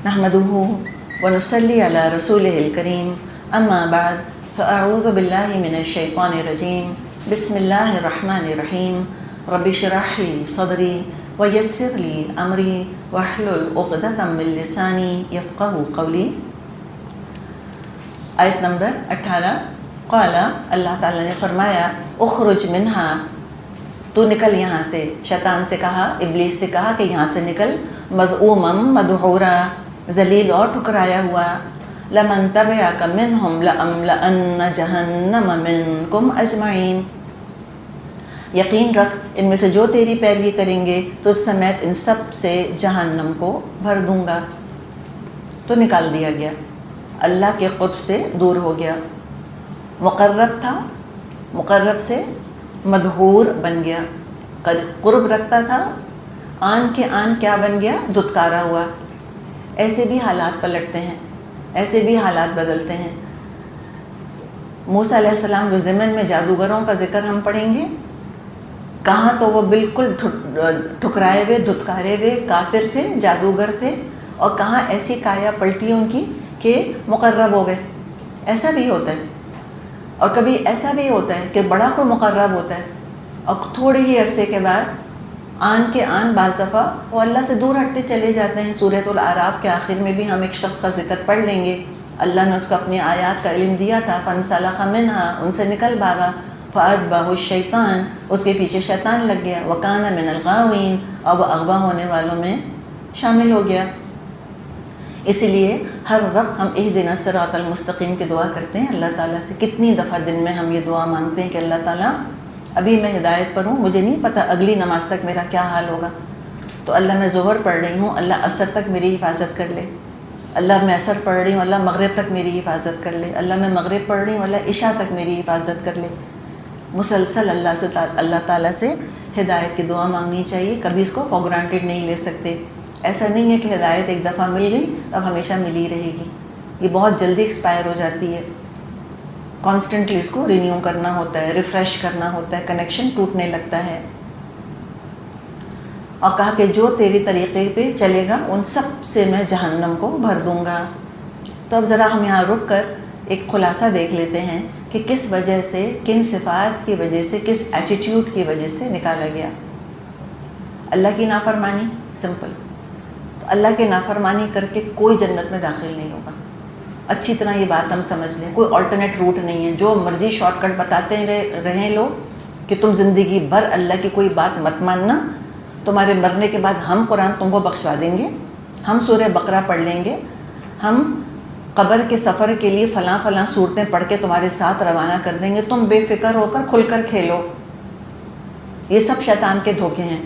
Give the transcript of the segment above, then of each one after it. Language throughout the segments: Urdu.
نحمده ونصلي على رسوله الكريم أما بعد فأعوذ بالله من الشيطان الرجيم بسم الله الرحمن الرحيم رب اشرح لي صدري ويسر لي أمري واحلل عقدة من لساني يفقهوا قولي۔ آیت نمبر 18۔ قال، اللہ تعالیٰ نے فرمایا، اخرج منہا، تو نکل یہاں سے۔ شیطان سے کہا، ابلیس سے کہا کہ یہاں سے نکل، مذءوما مدحورا، ذلیل اور ٹھکرایا ہوا، لمن تبعک منہم لأملأن جہنم منکم اجمعین، یقین رکھ ان میں سے جو تیری پیروی کریں گے تو اس سمیت ان سب سے جہنم کو بھر دوں گا۔ تو نکال دیا گیا، اللہ کے قرب سے دور ہو گیا۔ مقرب تھا، مقرب سے مدحور بن گیا، قرب رکھتا تھا، آن کے آن کیا بن گیا؟ دھتکارا ہوا۔ ایسے بھی حالات پلٹتے ہیں، ایسے بھی حالات بدلتے ہیں۔ موسیٰ علیہ السلام جو ضمن میں جادوگروں کا ذکر ہم پڑھیں گے، کہاں تو وہ بالکل ٹھکرائے ہوئے، دھتکارے ہوئے کافر تھے، جادوگر تھے، اور کہاں ایسی کایا پلٹی ان کی کہ مقرب ہو گئے۔ ایسا بھی ہوتا ہے، اور کبھی ایسا بھی ہوتا ہے کہ بڑا کوئی مقرب ہوتا ہے اور تھوڑے ہی عرصے کے بعد آن کے آن بعض دفعہ وہ اللہ سے دور ہٹتے چلے جاتے ہیں۔ سورۃ الاعراف کے آخر میں بھی ہم ایک شخص کا ذکر پڑھ لیں گے، اللہ نے اس کو اپنی آیات کا علم دیا تھا، فانسلخ منہا، ان سے نکل بھاگا، فاتبعہ الشیطان، اس کے پیچھے شیطان لگ گیا، وکان من الغاوین، اور وہ اغوا ہونے والوں میں شامل ہو گیا۔ اسی لیے ہر وقت ہم اہدنا الصراط المستقیم کی دعا کرتے ہیں اللہ تعالیٰ سے۔ کتنی دفعہ دن میں ہم یہ دعا مانگتے ہیں کہ اللہ تعالیٰ ابھی میں ہدایت پر ہوں، مجھے نہیں پتہ اگلی نماز تک میرا کیا حال ہوگا، تو اللہ میں ظہر پڑھ رہی ہوں، اللہ عصر تک میری حفاظت کر لے، اللہ میں عصر پڑھ رہی ہوں، اللہ مغرب تک میری حفاظت کر لے، اللہ میں مغرب پڑھ رہی ہوں، اللہ عشاء تک میری حفاظت کر لے۔ مسلسل اللہ تعالیٰ سے ہدایت کی دعا مانگنی چاہیے، کبھی اس کو فار گرانٹیڈ نہیں لے سکتے۔ ایسا نہیں ہے کہ ہدایت ایک دفعہ مل گئی اب ہمیشہ ملی رہے گی، یہ بہت جلدی ایکسپائر ہو جاتی ہے۔ کانسٹنٹلی اس کو رینیو کرنا ہوتا ہے، ریفریش کرنا ہوتا ہے، کنیکشن ٹوٹنے لگتا ہے۔ اور کہا کہ جو تیری طریقے پہ چلے گا ان سب سے میں جہنم کو بھر دوں گا۔ تو اب ذرا ہم یہاں رک کر ایک خلاصہ دیکھ لیتے ہیں کہ کس وجہ سے، کن صفات کی وجہ سے، کس ایٹیٹیوڈ کی وجہ سے نکالا گیا۔ اللہ کی نافرمانی، سمپل۔ تو اللہ کی نافرمانی کر کے کوئی جنت میں داخل نہیں ہوگا۔ اچھی طرح یہ بات ہم سمجھ لیں، کوئی آلٹرنیٹ روٹ نہیں ہے۔ جو مرضی شارٹ کٹ بتاتے رہیں لوگ کہ تم زندگی بھر اللہ کی کوئی بات مت ماننا، تمہارے مرنے کے بعد ہم قرآن تم کو بخشوا دیں گے، ہم سورہ بقرہ پڑھ لیں گے، ہم قبر کے سفر کے لیے فلاں فلاں صورتیں پڑھ کے تمہارے ساتھ روانہ کر دیں گے، تم بے فکر ہو کر کھل کر کھیلو۔ یہ سب شیطان کے دھوکے ہیں۔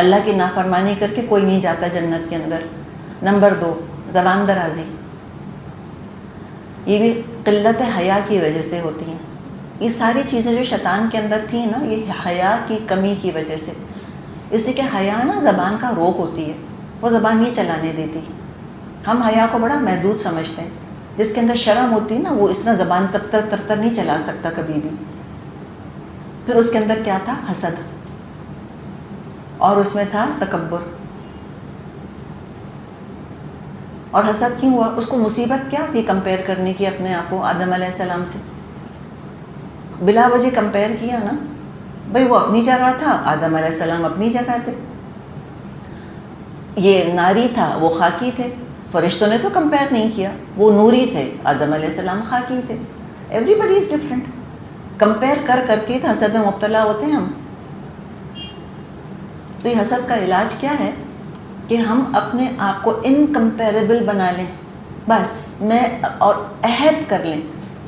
اللہ کی نافرمانی کر کے کوئی نہیں جاتا جنت کے اندر۔ نمبر 2، زبان درازی، یہ بھی قلت حیا کی وجہ سے ہوتی ہیں۔ یہ ساری چیزیں جو شیطان کے اندر تھیں نا، یہ حیا کی کمی کی وجہ سے، اس لیے کہ حیا نا زبان کا روک ہوتی ہے، وہ زبان نہیں چلانے دیتی۔ ہم حیا کو بڑا محدود سمجھتے ہیں، جس کے اندر شرم ہوتی ہے نا، وہ اس طرح زبان تر نہیں چلا سکتا کبھی بھی۔ پھر اس کے اندر کیا تھا؟ حسد، اور اس میں تھا تکبر۔ اور حسد کیوں ہوا؟ اس کو مصیبت کیا تھی کمپیئر کرنے کی اپنے آپ کو آدم علیہ السلام سے؟ بلا وجہ کمپیئر کیا نا، بھئی وہ اپنی جگہ تھا، آدم علیہ السلام اپنی جگہ تھے، یہ ناری تھا، وہ خاکی تھے۔ فرشتوں نے تو کمپیئر نہیں کیا، وہ نوری تھے، آدم علیہ السلام خاکی تھے۔ Everybody is different. Compare کر کر کے حسد میں مبتلا ہوتے ہیں ہم۔ تو یہ حسد کا علاج کیا ہے کہ ہم اپنے آپ کو انکمپیریبل بنا لیں، بس میں، اور عہد کر لیں،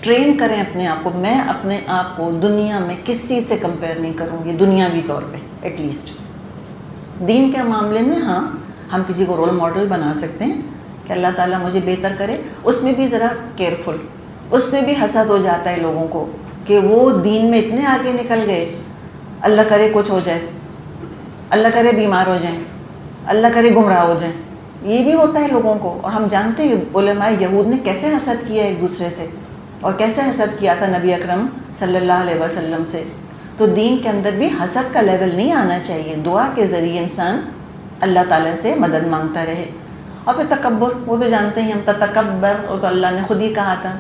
ٹرین کریں اپنے آپ کو، میں اپنے آپ کو دنیا میں کسی سے کمپیئر نہیں کروں گی، دنیاوی طور پہ ایٹ لیسٹ۔ دین کے معاملے میں ہاں ہم کسی کو رول ماڈل بنا سکتے ہیں کہ اللہ تعالیٰ مجھے بہتر کرے، اس میں بھی ذرا کیئرفل۔ اس میں بھی حسد ہو جاتا ہے لوگوں کو کہ وہ دین میں اتنے آگے نکل گئے، اللہ کرے کچھ ہو جائے، اللہ کرے بیمار ہو جائیں، اللہ کرے گمراہ ہو جائیں، یہ بھی ہوتا ہے لوگوں کو۔ اور ہم جانتے ہیں علماء یہود نے کیسے حسد کیا ایک دوسرے سے، اور کیسے حسد کیا تھا نبی اکرم صلی اللہ علیہ وسلم سے۔ تو دین کے اندر بھی حسد کا لیول نہیں آنا چاہیے، دعا کے ذریعے انسان اللہ تعالیٰ سے مدد مانگتا رہے۔ اور پھر تکبر، وہ تو جانتے ہیں ہم، تتکبر، وہ تو اللہ نے خود ہی کہا تھا،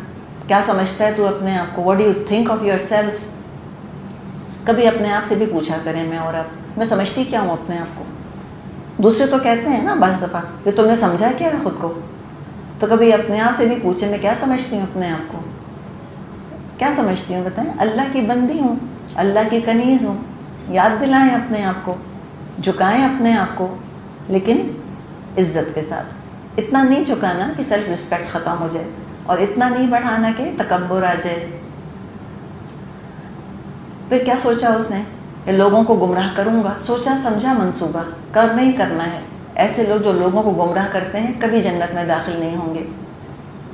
کیا سمجھتا ہے تو اپنے آپ کو، what do you think of your self. کبھی اپنے آپ سے بھی پوچھا کریں میں اور آپ، میں سمجھتی کیا ہوں اپنے آپ کو. دوسرے تو کہتے ہیں نا بعض دفعہ کہ تم نے سمجھا کیا ہے خود کو، تو کبھی اپنے آپ سے بھی پوچھیں میں کیا سمجھتی ہوں اپنے آپ کو، کیا سمجھتی ہوں بتائیں. اللہ کی بندی ہوں، اللہ کی کنیز ہوں. یاد دلائیں اپنے آپ کو، جھکائیں اپنے آپ کو، لیکن عزت کے ساتھ. اتنا نہیں جھکانا کہ سیلف رسپیکٹ ختم ہو جائے، اور اتنا نہیں بڑھانا کہ تکبر آ جائے. پھر کیا سوچا اس نے کہ لوگوں کو گمراہ کروں گا، سوچا سمجھا منصوبہ، نہیں کرنا ہے. ایسے لوگ جو لوگوں کو گمراہ کرتے ہیں کبھی جنت میں داخل نہیں ہوں گے.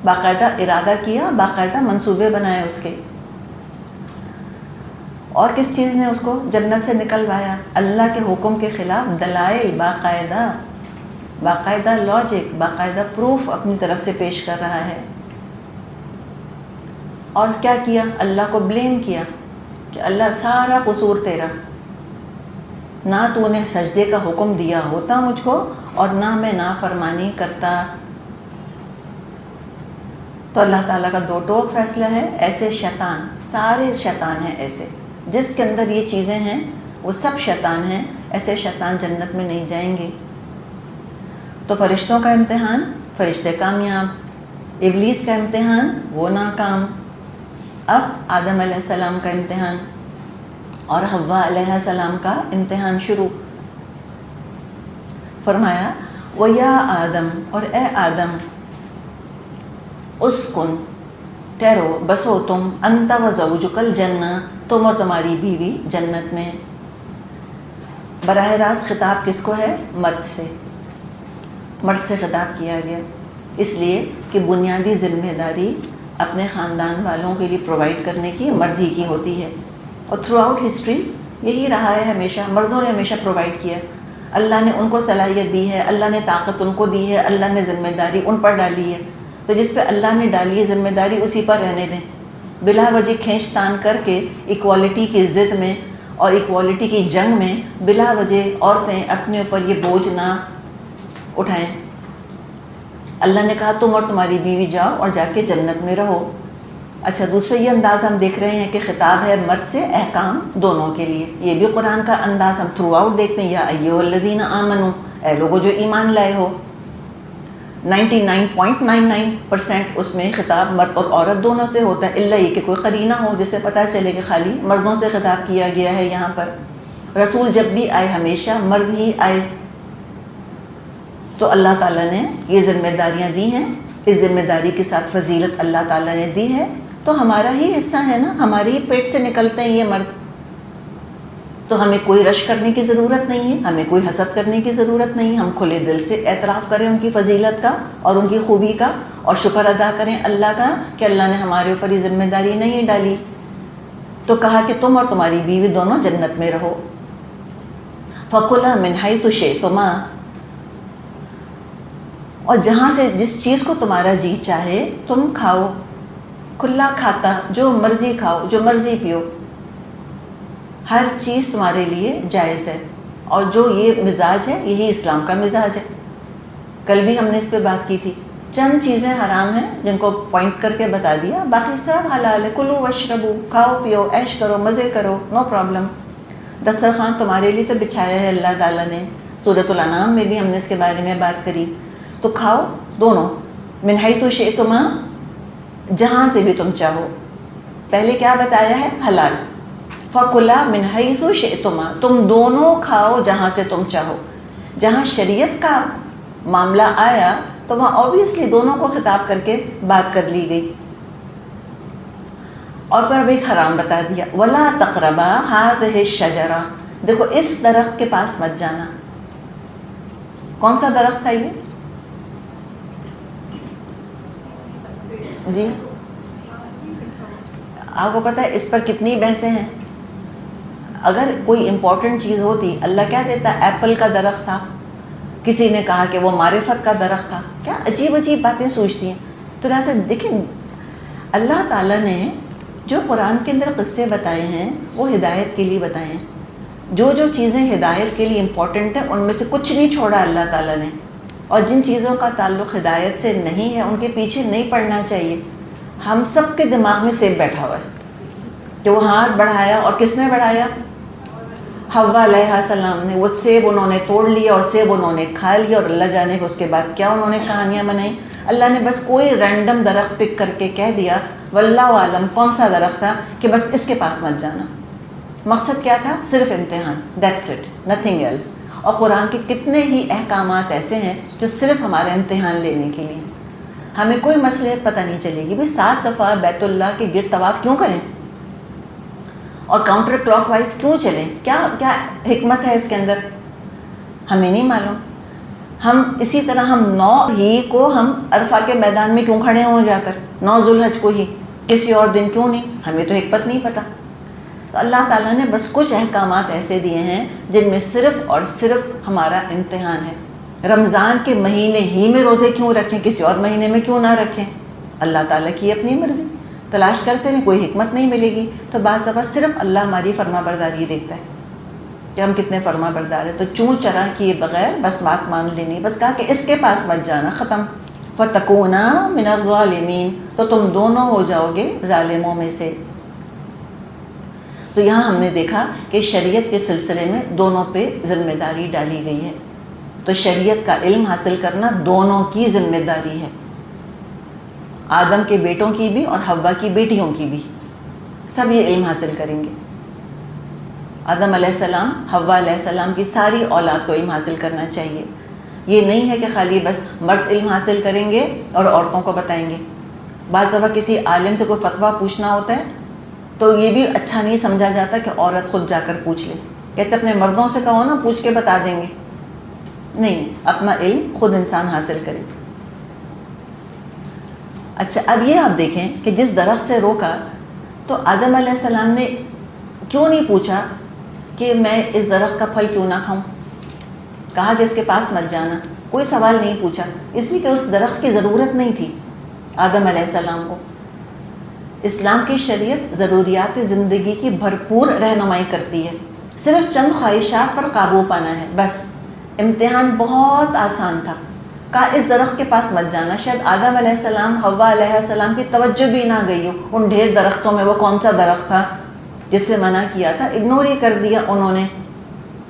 باقاعدہ ارادہ کیا، باقاعدہ منصوبے بنائے اس کے. اور کس چیز نے اس کو جنت سے نکلوایا؟ اللہ کے حکم کے خلاف دلائل، باقاعدہ لاجک، باقاعدہ پروف اپنی طرف سے پیش کر رہا ہے. اور کیا کیا؟ اللہ کو بلیم کیا کہ اللہ سارا قصور تیرا، نہ تو نے سجدے کا حکم دیا ہوتا مجھ کو، اور نہ میں نافرمانی کرتا. تو اللہ تعالیٰ کا دو ٹوک فیصلہ ہے. ایسے شیطان، سارے شیطان ہیں ایسے، جس کے اندر یہ چیزیں ہیں وہ سب شیطان ہیں. ایسے شیطان جنت میں نہیں جائیں گے. تو فرشتوں کا امتحان، فرشتے کامیاب. ابلیس کا امتحان، وہ ناکام. اب آدم علیہ السلام کا امتحان اور حوا علیہ السلام کا امتحان شروع. فرمایا وَيَا آدم، اور اے آدم، اسکن، ٹھہرو، بسو تم، انت و زوجک الجنہ، تم اور تمہاری بیوی جنت میں. براہ راست خطاب کس کو ہے؟ مرد سے. مرد سے خطاب کیا گیا، اس لیے کہ بنیادی ذمہ داری اپنے خاندان والوں کے لیے پرووائڈ کرنے کی مرد ہی کی ہوتی ہے. اور تھرو آؤٹ ہسٹری یہی رہا ہے، ہمیشہ مردوں نے ہمیشہ پرووائڈ کیا. اللہ نے ان کو صلاحیت دی ہے، اللہ نے طاقت ان کو دی ہے، اللہ نے ذمہ داری ان پر ڈالی ہے. تو جس پہ اللہ نے ڈالی ہے ذمہ داری اسی پر رہنے دیں. بلا وجہ کھینچ تان کر کے ایکوالٹی کی ضد میں اور ایکوالٹی کی جنگ میں بلا وجہ عورتیں اپنے اوپر یہ بوجھ نہ اٹھائیں. اللہ نے کہا تم اور تمہاری بیوی جاؤ اور جا کے جنت میں رہو. اچھا، دوسرا یہ انداز ہم دیکھ رہے ہیں کہ خطاب ہے مرد سے، احکام دونوں کے لیے. یہ بھی قرآن کا انداز ہم تھرو آؤٹ دیکھتے ہیں. یا ایھا الذین آمنوا، اے لوگوں جو ایمان لائے ہو. 99.99% اس میں خطاب مرد اور عورت دونوں سے ہوتا ہے، الا یہ کہ کوئی قرینہ ہو جس سے پتہ چلے کہ خالی مردوں سے خطاب کیا گیا ہے. یہاں پر رسول جب بھی آئے ہمیشہ مرد ہی آئے. تو اللہ تعالیٰ نے یہ ذمہ داریاں دی ہیں، اس ذمہ داری کے ساتھ فضیلت اللہ تعالیٰ نے دی ہے. تو ہمارا ہی حصہ ہے نا، ہماری ہی پیٹ سے نکلتے ہیں یہ مرد. تو ہمیں کوئی رش کرنے کی ضرورت نہیں ہے، ہمیں کوئی حسد کرنے کی ضرورت نہیں. ہم کھلے دل سے اعتراف کریں ان کی فضیلت کا اور ان کی خوبی کا، اور شکر ادا کریں اللہ کا کہ اللہ نے ہمارے اوپر یہ ذمہ داری نہیں ڈالی. تو کہا کہ تم اور تمہاری بیوی دونوں جنت میں رہو. فَكُلَا مِنْ حَيْثُ شِئْتُمَا، اور جہاں سے جس چیز کو تمہارا جی چاہے تم کھاؤ. کھلا کھاتا، جو مرضی کھاؤ، جو مرضی پیو، ہر چیز تمہارے لیے جائز ہے. اور جو یہ مزاج ہے یہی اسلام کا مزاج ہے. کل بھی ہم نے اس پہ بات کی تھی. چند چیزیں حرام ہیں جن کو پوائنٹ کر کے بتا دیا، باقی سب حلال ہے. کلو واشربو، کھاؤ پیو، عیش کرو، مزے کرو، نو پرابلم. دسترخوان تمہارے لیے تو بچھایا ہے اللہ تعالیٰ نے. سورۃ الانعام میں بھی ہم نے اس کے بارے میں بات کری. تو کھاؤ دونوں، من حیث شئتما، جہاں سے بھی تم چاہو. پہلے کیا بتایا ہے؟ حلال. فَكُلَا مِنْ حَيْثُ شِئْتُمَا، تم دونوں کھاؤ جہاں سے تم چاہو. جہاں شریعت کا معاملہ آیا تو وہاں اوبویسلی دونوں کو خطاب کر کے بات کر لی گئی. اور پھر بھی حرام بتا دیا. وَلَا تَقْرَبَا هَٰذِهِ الشَّجَرَةَ، دیکھو اس درخت کے پاس مت جانا. کون سا درخت ہے یہ؟ جی آپ کو پتہ ہے اس پر کتنی بحثیں ہیں. اگر کوئی امپورٹنٹ چیز ہوتی، اللہ کیا دیتا؟ ایپل کا درخت تھا، کسی نے کہا کہ وہ معرفت کا درخت تھا. کیا عجیب عجیب باتیں سوچتی ہیں. تو لہٰذا دیکھیں اللہ تعالیٰ نے جو قرآن کے اندر قصے بتائے ہیں وہ ہدایت کے لیے بتائے ہیں. جو جو چیزیں ہدایت کے لیے امپورٹنٹ ہیں ان میں سے کچھ نہیں چھوڑا اللہ تعالیٰ نے. اور جن چیزوں کا تعلق ہدایت سے نہیں ہے ان کے پیچھے نہیں پڑنا چاہیے. ہم سب کے دماغ میں سیب بیٹھا ہوا ہے کہ وہ ہاتھ بڑھایا, اور کس نے بڑھایا؟ حوا علیہ السلام نے. وہ سیب انہوں نے توڑ لیا اور سیب انہوں نے کھا لیا, اور اللہ جانے کہ اس کے بعد کیا انہوں نے کہانیاں بنائیں. اللہ نے بس کوئی رینڈم درخت پک کر کے کہہ دیا, واللہ عالم کون سا درخت تھا, کہ بس اس کے پاس مت جانا. مقصد کیا تھا؟ صرف امتحان, دیٹس اٹ, نتھنگ ایلس. اور قرآن کے کتنے ہی احکامات ایسے ہیں جو صرف ہمارا امتحان لینے کے لیے. ہمیں کوئی مصلحت پتہ نہیں چلے گی. 7 دفعہ بیت اللہ کے گرد طواف کیوں کریں اور کاؤنٹر کلاک وائز کیوں چلیں؟ کیا حکمت ہے اس کے اندر؟ ہمیں نہیں معلوم. ہم اسی طرح ہم 9 ہی کو ہم عرفہ کے میدان میں کیوں کھڑے ہوں جا کر, 9 ذوالحج کو ہی, کسی اور دن کیوں نہیں؟ ہمیں تو حکمت نہیں پتہ. تو اللہ تعالیٰ نے بس کچھ احکامات ایسے دیے ہیں جن میں صرف اور صرف ہمارا امتحان ہے. رمضان کے مہینے ہی میں روزے کیوں رکھیں, کسی اور مہینے میں کیوں نہ رکھیں؟ اللہ تعالیٰ کی اپنی مرضی. تلاش کرتے ہیں کوئی حکمت نہیں ملے گی. تو بعض دفعہ صرف اللہ ہماری فرما برداری دیکھتا ہے کہ ہم کتنے فرما بردار ہیں. تو چوں چرا کیے بغیر بس بات مان لینی, بس کہا کہ اس کے پاس مت جانا, ختم. فَتَكُونَا مِنَ الظَّالِمِينَ, تو تم دونوں ہو جاؤ گے ظالموں میں سے. تو یہاں ہم نے دیکھا کہ شریعت کے سلسلے میں دونوں پہ ذمہ داری ڈالی گئی ہے. تو شریعت کا علم حاصل کرنا دونوں کی ذمہ داری ہے, آدم کے بیٹوں کی بھی اور حوا کی بیٹیوں کی بھی. سب یہ علم حاصل کریں گے. آدم علیہ السلام, حوا علیہ السلام کی ساری اولاد کو علم حاصل کرنا چاہیے. یہ نہیں ہے کہ خالی بس مرد علم حاصل کریں گے اور عورتوں کو بتائیں گے. بعض دفعہ کسی عالم سے کوئی فتویٰ پوچھنا ہوتا ہے تو یہ بھی اچھا نہیں سمجھا جاتا کہ عورت خود جا کر پوچھ لے. کہتے اپنے مردوں سے کہو نا, پوچھ کے بتا دیں گے. نہیں, اپنا علم خود انسان حاصل کرے. اچھا, اب یہ آپ دیکھیں کہ جس درخت سے روکا تو آدم علیہ السلام نے کیوں نہیں پوچھا کہ میں اس درخت کا پھل کیوں نہ کھاؤں؟ کہا کہ اس کے پاس مت جانا. کوئی سوال نہیں پوچھا, اس لیے کہ اس درخت کی ضرورت نہیں تھی آدم علیہ السلام کو. اسلام کی شریعت ضروریات زندگی کی بھرپور رہنمائی کرتی ہے, صرف چند خواہشات پر قابو پانا ہے بس. امتحان بہت آسان تھا, کہا اس درخت کے پاس مت جانا. شاید آدم علیہ السلام, حوا علیہ السلام کی توجہ بھی نہ گئی ہو ان ڈھیر درختوں میں. وہ کون سا درخت تھا جس سے منع کیا تھا؟ اگنور ہی کر دیا انہوں نے,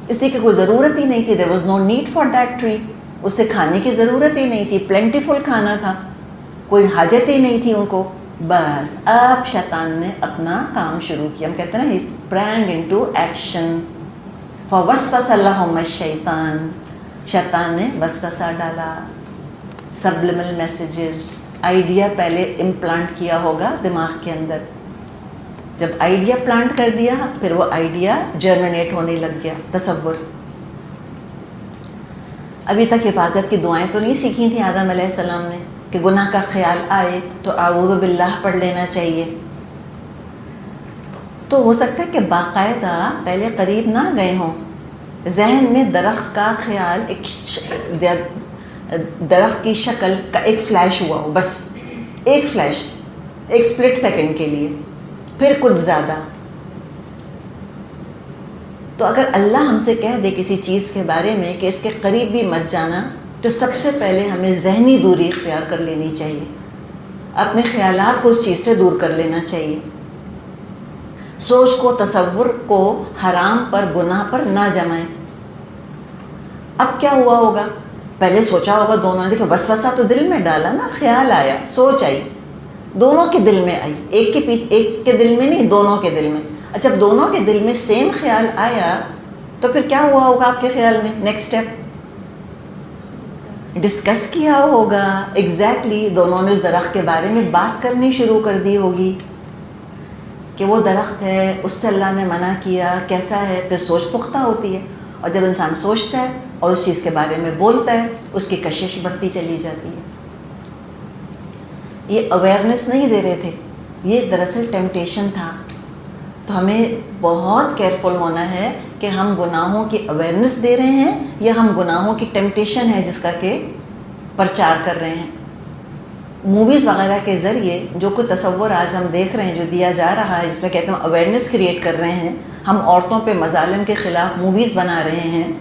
اس لیے کہ کوئی ضرورت ہی نہیں تھی. there was no need for that tree. اسے کھانے کی ضرورت ہی نہیں تھی, پلینٹیفل کھانا تھا, کوئی حاجت ہی نہیں تھی ان کو. بس اب شیطان نے اپنا کام شروع کیا. ہم کہتے ہیں نا, he sprang into action. فوسوس لہم الشیطان, شیطان نے وسوسہ ڈالا. سبلمل میسیجز, آئیڈیا پہلے امپلانٹ کیا ہوگا دماغ کے اندر. جب آئیڈیا پلانٹ کر دیا پھر وہ آئیڈیا جرمنیٹ ہونے لگ گیا. تصور, ابھی تک حفاظت کی دعائیں تو نہیں سیکھی تھیں آدم علیہ السلام نے کہ گناہ کا خیال آئے تو اعوذ باللہ پڑھ لینا چاہیے. تو ہو سکتا ہے کہ باقاعدہ پہلے قریب نہ گئے ہوں, ذہن میں درخت کا خیال, ایک درخت کی شکل کا ایک فلیش ہوا ہو, بس ایک فلیش, ایک سپلٹ سیکنڈ کے لیے, پھر کچھ زیادہ. تو اگر اللہ ہم سے کہہ دے کسی چیز کے بارے میں کہ اس کے قریب بھی مت جانا, تو سب سے پہلے ہمیں ذہنی دوری اختیار کر لینی چاہیے, اپنے خیالات کو اس چیز سے دور کر لینا چاہیے. سوچ کو, تصور کو حرام پر, گناہ پر نہ جمائیں. اب کیا ہوا ہوگا؟ پہلے سوچا ہوگا دونوں نے, دیکھو وسوسہ تو دل میں ڈالا نا, خیال آیا, سوچ آئی, دونوں کے دل میں آئی, ایک کے پیچھے, ایک کے دل میں نہیں, دونوں کے دل میں. اچھا, جب دونوں کے دل میں سیم خیال آیا تو پھر کیا ہوا ہوگا آپ کے خیال میں؟ نیکسٹ اسٹیپ ڈسکس کیا ہوگا. ایگزیکٹلی, دونوں نے اس درخت کے بارے میں بات کرنی شروع کر دی ہوگی کہ وہ درخت ہے, اس سے اللہ نے منع کیا, کیسا ہے. پھر سوچ پختہ ہوتی ہے, اور جب انسان سوچتا ہے اور اس چیز کے بارے میں بولتا ہے, اس کی کشش بڑھتی چلی جاتی ہے. یہ اویئرنیس نہیں دے رہے تھے, یہ دراصل ٹیمپٹیشن تھا. تو ہمیں بہت کیئرفل ہونا ہے کہ ہم گناہوں کی اویئرنیس دے رہے ہیں یا ہم گناہوں کی ٹیمپٹیشن ہے جس کا کہ پرچار کر رہے ہیں. موویز وغیرہ کے ذریعے جو کوئی تصور آج ہم دیکھ رہے ہیں, جو دیا جا رہا ہے, جس میں کہتے ہیں اویئرنیس کریٹ کر رہے ہیں, ہم عورتوں پہ مظالم کے خلاف موویز بنا رہے ہیں,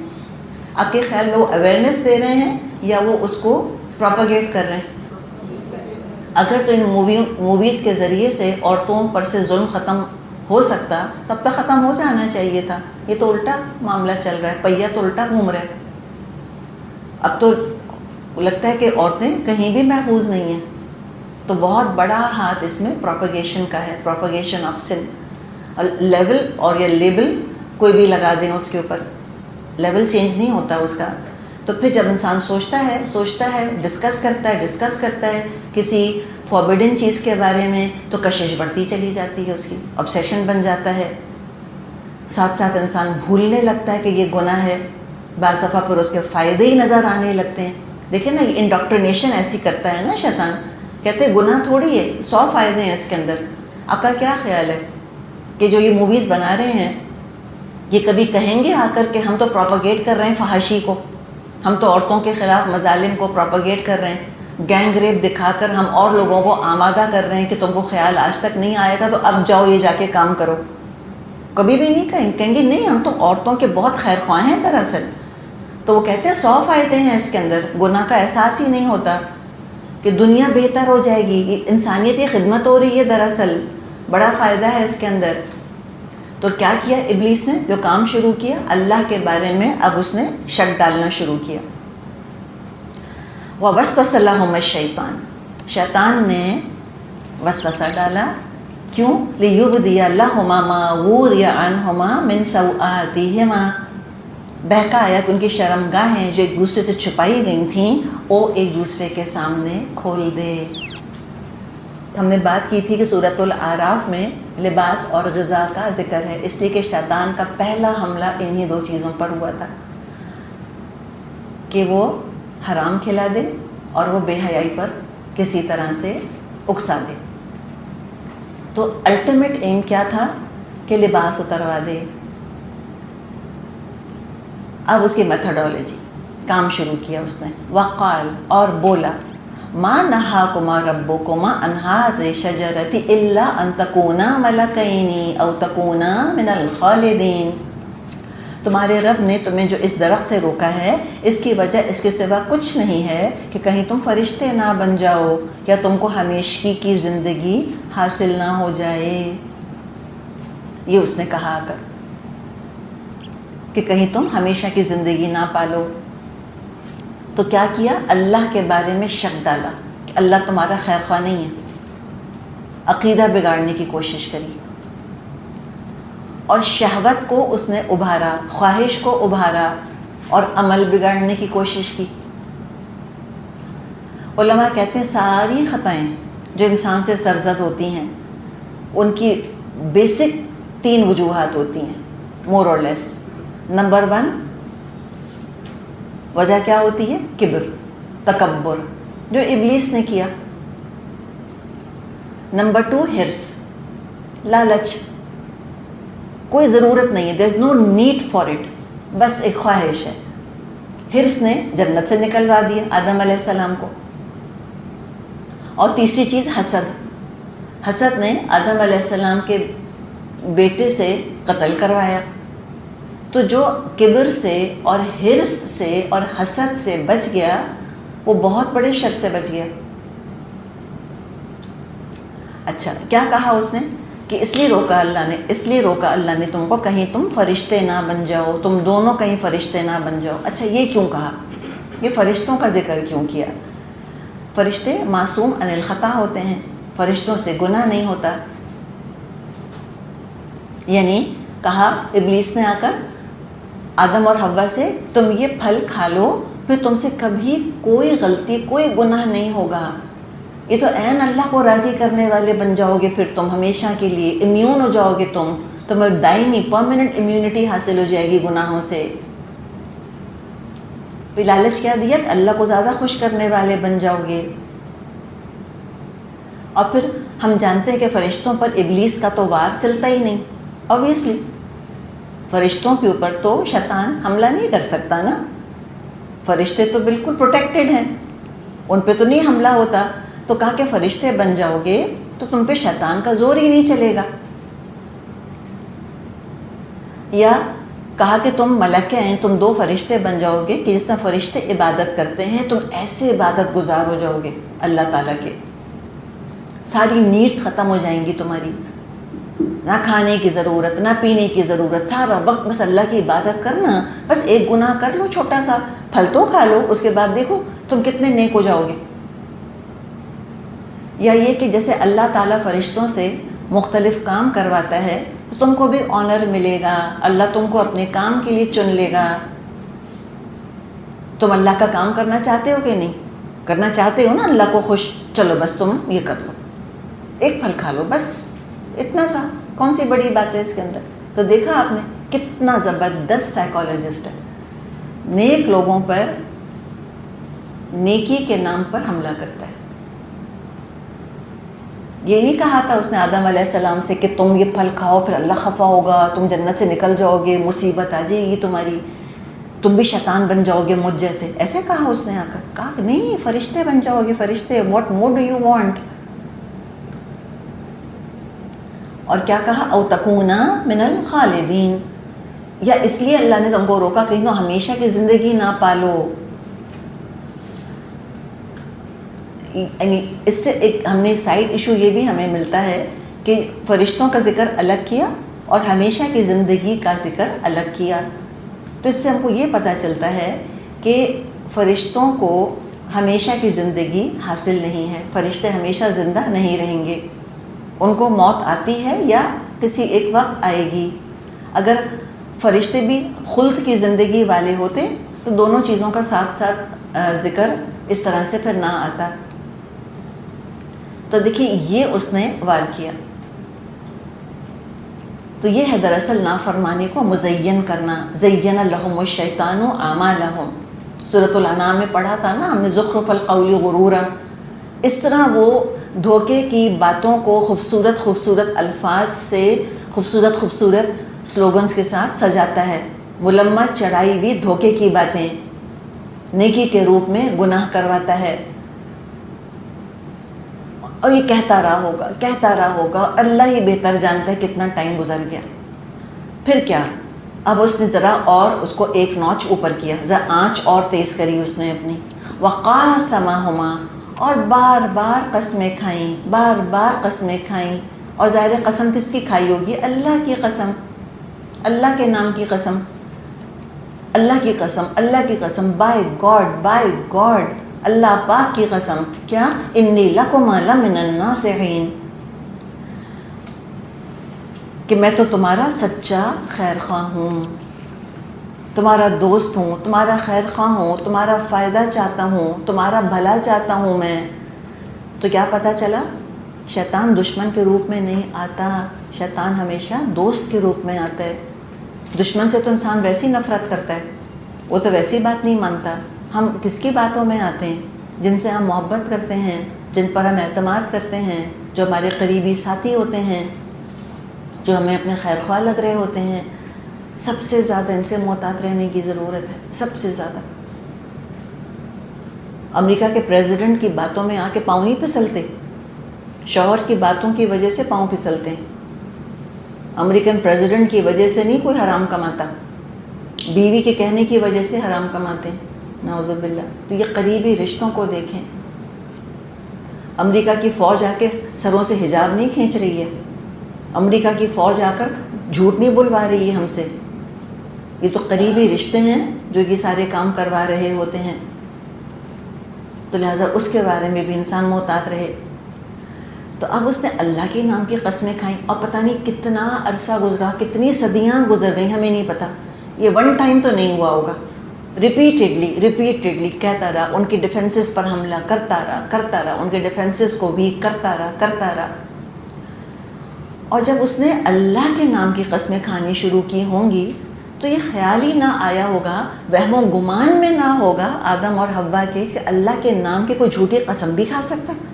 آپ کے خیال میں وہ اویئرنیس دے رہے ہیں یا وہ اس کو پروپیگیٹ کر رہے ہیں؟ اگر تو ان موویز کے ذریعے سے عورتوں پر سے ظلم ختم ہو سکتا تب تک ختم ہو جانا چاہیے تھا. یہ تو الٹا معاملہ چل رہا ہے، پہیہ تو الٹا گھوم رہا ہے. اب تو لگتا ہے کہ عورتیں کہیں بھی محفوظ نہیں ہیں. تو بہت بڑا ہاتھ اس میں پروپیگیشن کا ہے، پروپیگیشن آف سن. لیول اور یا لیبل کوئی بھی لگا دیں اس کے اوپر، لیول چینج نہیں ہوتا اس کا. تو پھر جب انسان سوچتا ہے ڈسکس کرتا ہے کسی فوربیڈن چیز کے بارے میں، تو کشش بڑھتی چلی جاتی ہے، اس کی obsession بن جاتا ہے. ساتھ ساتھ انسان بھولنے لگتا ہے کہ یہ گناہ ہے. بعض دفعہ پھر اس کے فائدے ہی نظر آنے لگتے ہیں. دیکھیں نا، یہ انڈاکٹرینیشن ایسی کرتا ہے نا شیطان. کہتے ہیں گناہ تھوڑی ہے، 100 فائدے ہیں اس کے اندر. آپ کا کیا خیال ہے کہ جو یہ موویز بنا رہے ہیں، یہ کبھی کہیں گے آ کر کہ ہم تو پروپیگیٹ کر رہے ہیں فحاشی کو، ہم تو عورتوں کے خلاف مظالم کو پروپیگیٹ کر رہے ہیں، گینگ ریپ دکھا کر ہم اور لوگوں کو آمادہ کر رہے ہیں کہ تم کو خیال آج تک نہیں آیا تھا تو اب جاؤ یہ جا کے کام کرو؟ کبھی بھی نہیں کہیں گے نہیں، ہم تو عورتوں کے بہت خیر خواہ ہیں دراصل. تو وہ کہتے ہیں 100 فائدے ہیں اس کے اندر. گناہ کا احساس ہی نہیں ہوتا کہ دنیا بہتر ہو جائے گی، انسانیت کی خدمت ہو رہی ہے، دراصل بڑا فائدہ ہے اس کے اندر. تو کیا کیا ابلیس نے؟ جو کام شروع کیا اللہ کے بارے میں، اب اس نے شک ڈالنا شروع کیا. وَوَسْوَسَ لَهُمَا الشَّيْطَانُ، شیطان نے وسوسہ ڈالا. کیوں؟ لِيُبْدِيَ لَهُمَا مَا وُورِيَ عَنْهُمَا مِنْ سَوْآتِهِمَا، بہکایا کہ ان کی شرمگاہیں جو ایک دوسرے سے چھپائی گئی تھیں وہ ایک دوسرے کے سامنے کھول دے. ہم نے بات کی تھی کہ سورۃ الاعراف میں لباس اور غذا کا ذکر ہے، اس لیے کہ شیطان کا پہلا حملہ انہی 2 چیزوں پر ہوا تھا کہ وہ حرام کھلا دے اور وہ بے حیائی پر کسی طرح سے اکسا دے. تو الٹیمیٹ ایم کیا تھا؟ کہ لباس اتروا دے. اب اس کی میتھڈولوجی کام شروع کیا اس نے. وقال، اور بولا، ما نہاکما ربکما عن ہذہ الشجرۃ الا ان تکونا ملکین او تکونا من الخالدین، تمہارے رب نے تمہیں جو اس درخت سے روکا ہے اس کی وجہ اس کے سوا کچھ نہیں ہے کہ کہیں تم فرشتے نہ بن جاؤ یا تم کو ہمیشگی کی زندگی حاصل نہ ہو جائے. یہ اس نے کہا کر کہ کہیں تم ہمیشہ کی زندگی نہ پالو. تو کیا کیا؟ اللہ کے بارے میں شک ڈالا کہ اللہ تمہارا خیر خواہ نہیں ہے. عقیدہ بگاڑنے کی کوشش کری اور شہوت کو اس نے ابھارا، خواہش کو ابھارا اور عمل بگاڑنے کی کوشش کی. علماء کہتے ہیں ساری خطائیں جو انسان سے سرزد ہوتی ہیں ان کی بیسک 3 وجوہات ہوتی ہیں، مور اور لیس. نمبر 1 وجہ کیا ہوتی ہے؟ کبر، تکبر، جو ابلیس نے کیا. نمبر 2 ہرس، لالچ، کوئی ضرورت نہیں ہے، there is no need for it، بس ایک خواہش ہے. ہرس نے جنت سے نکلوا دیا آدم علیہ السلام کو. اور تیسری چیز حسد، حسد نے آدم علیہ السلام کے بیٹے سے قتل کروایا. تو جو کبر سے اور ہرس سے اور حسد سے بچ گیا وہ بہت بڑے شر سے بچ گیا. اچھا کیا کہا اس نے؟ کہ اس لیے روکا اللہ نے تم کو کہیں تم فرشتے نہ بن جاؤ، تم دونوں کہیں فرشتے نہ بن جاؤ. اچھا یہ کیوں کہا؟ یہ فرشتوں کا ذکر کیوں کیا؟ فرشتے معصوم عن الخطا ہوتے ہیں، فرشتوں سے گناہ نہیں ہوتا. یعنی کہا ابلیس نے آ کر آدم اور حوا سے تم یہ پھل کھا لو پھر تم سے کبھی کوئی غلطی کوئی گناہ نہیں ہوگا، یہ تو عین اللہ کو راضی کرنے والے بن جاؤ گے، پھر تم ہمیشہ کے لیے امیون ہو جاؤ گے، تمہیں دائمی پرماننٹ امیونٹی حاصل ہو جائے گی گناہوں سے. پھر لالچ کیا دیا کہ اللہ کو زیادہ خوش کرنے والے بن جاؤ گے. اور پھر ہم جانتے ہیں کہ فرشتوں پر ابلیس کا تو وار چلتا ہی نہیں. اوبیسلی فرشتوں کے اوپر تو شیطان حملہ نہیں کر سکتا نا، فرشتے تو بالکل پروٹیکٹڈ ہیں، ان پہ تو نہیں حملہ ہوتا. تو کہا کہ فرشتے بن جاؤ گے تو تم پہ شیطان کا زور ہی نہیں چلے گا. یا کہا کہ تم ملکیں، تم 2 فرشتے بن جاؤ گے کہ جس طرح فرشتے عبادت کرتے ہیں تم ایسے عبادت گزار ہو جاؤ گے اللہ تعالیٰ کے، ساری نیڈ ختم ہو جائیں گی تمہاری، نہ کھانے کی ضرورت نہ پینے کی ضرورت، سارا وقت بس اللہ کی عبادت کرنا، بس ایک گناہ کر لو چھوٹا سا، پھل تو کھا لو، اس کے بعد دیکھو تم کتنے نیک ہو جاؤ گے۔ یا یہ کہ جیسے اللہ تعالیٰ فرشتوں سے مختلف کام کرواتا ہے تو تم کو بھی آنر ملے گا، اللہ تم کو اپنے کام کے لیے چن لے گا۔ تم اللہ کا کام کرنا چاہتے ہو کہ نہیں؟ کرنا چاہتے ہو نا اللہ کو خوش، چلو بس تم یہ کر لو، ایک پھل کھا لو، بس اتنا سا، کون سی بڑی بات ہے اس کے اندر؟ تو دیکھا آپ نے کتنا زبردست سائیکالوجسٹ ہے، نیک لوگوں پر نیکی کے نام پر حملہ کرتا ہے۔ یہ نہیں کہا تھا اس نے آدم علیہ السلام سے کہ تم یہ پھل کھاؤ پھر اللہ خفا ہوگا، تم جنت سے نکل جاؤ گے، مصیبت آ جائے گی تمہاری، تم بھی شیطان بن جاؤ گے مجھ جیسے، ایسے کہا اس نے آ کر؟ کہا کہ نہیں، فرشتے بن جاؤ گے، فرشتے، what more do you want? اور کیا کہا؟ او تکونا من الخالدین، یا اس لیے اللہ نے تم کو روکا کہ تم ہمیشہ کی زندگی نہ پالو۔ یعنی اس سے ایک ہم نے سائڈ ایشو یہ بھی ہمیں ملتا ہے کہ فرشتوں کا ذکر الگ کیا اور ہمیشہ کی زندگی کا ذکر الگ کیا، تو اس سے ہم کو یہ پتہ چلتا ہے کہ فرشتوں کو ہمیشہ کی زندگی حاصل نہیں ہے، فرشتے ہمیشہ زندہ نہیں رہیں گے، ان کو موت آتی ہے یا کسی ایک وقت آئے گی۔ اگر فرشتے بھی خلد کی زندگی والے ہوتے تو دونوں چیزوں کا ساتھ ساتھ ذکر اس طرح سے پھر نہ آتا۔ تو دیکھیے یہ اس نے وار کیا، تو یہ ہے دراصل نافرمانی کو مزین کرنا۔ زین لہم الشیطان اعمالہم، سورۃ الانعام میں پڑھا تھا نا ہم نے، زخرف القول غرورا، اس طرح وہ دھوکے کی باتوں کو خوبصورت خوبصورت الفاظ سے، خوبصورت خوبصورت سلوگنز کے ساتھ سجاتا ہے، ملمت چڑھائی ہوئی دھوکے کی باتیں نیکی کے روپ میں گناہ کرواتا ہے، اور یہ کہتا رہا ہوگا، اللہ ہی بہتر جانتا ہے کتنا ٹائم گزر گیا۔ پھر کیا؟ اب اس نے ذرا اور اس کو ایک نوچ اوپر کیا، ذرا آنچ اور تیز کری اس نے اپنی، وقاسمہما، اور بار بار قسمیں کھائیں، اور ظاہر قسم کس کی کھائی ہوگی؟ اللہ کی قسم، اللہ کے نام کی قسم، اللہ کی قسم، بائی گاڈ، اللہ پاک کی قسم، کیا؟ انی لکما لمن الناصحین، کہ میں تو تمہارا سچا خیر خواہ ہوں، تمہارا دوست ہوں، تمہارا خیر خواہ ہوں، تمہارا فائدہ چاہتا ہوں، تمہارا بھلا چاہتا ہوں میں۔ تو کیا پتہ چلا؟ شیطان دشمن کے روپ میں نہیں آتا، شیطان ہمیشہ دوست کے روپ میں آتا ہے۔ دشمن سے تو انسان ویسی نفرت کرتا ہے، وہ تو ویسی بات نہیں مانتا۔ ہم کس کی باتوں میں آتے ہیں؟ جن سے ہم محبت کرتے ہیں، جن پر ہم اعتماد کرتے ہیں، جو ہمارے قریبی ساتھی ہوتے ہیں، جو ہمیں اپنے خیر خواہ لگ رہے ہوتے ہیں، سب سے زیادہ ان سے محتاط رہنے کی ضرورت ہے، سب سے زیادہ۔ امریکہ کے پریزیڈنٹ کی باتوں میں آ کے پاؤں نہیں پھسلتے، شوہر کی باتوں کی وجہ سے پاؤں پھسلتے ہیں۔ امریکن پریزیڈنٹ کی وجہ سے نہیں کوئی حرام کماتا، بیوی کے کہنے کی وجہ سے حرام کماتے ہیں، نعوذ باللہ۔ تو یہ قریبی رشتوں کو دیکھیں، امریکہ کی فوج آ کے سروں سے حجاب نہیں کھینچ رہی ہے، امریکہ کی فوج آ کر جھوٹ نہیں بلوا رہی ہے ہم سے، یہ تو قریبی رشتے ہیں جو یہ سارے کام کروا رہے ہوتے ہیں۔ تو لہٰذا اس کے بارے میں بھی انسان محتاط رہے۔ تو اب اس نے اللہ کے نام کی قسمیں کھائیں، اور پتہ نہیں کتنا عرصہ گزرا، کتنی صدیاں گزر گئیں، ہمیں نہیں پتہ، یہ ون ٹائم تو نہیں ہوا ہوگا، ریپیٹڈلی کہتا رہا، ان کی ڈیفنسز پر حملہ کرتا رہا، ان کے ڈیفنسز کو ویک کرتا رہا۔ اور جب اس نے اللہ کے نام کی قسمیں کھانی شروع کی ہوں گی تو یہ خیال ہی نہ آیا ہوگا، وہم و گمان میں نہ ہوگا آدم اور حوا کے کہ اللہ کے نام کی کوئی جھوٹی قسم بھی کھا سکتا ہے،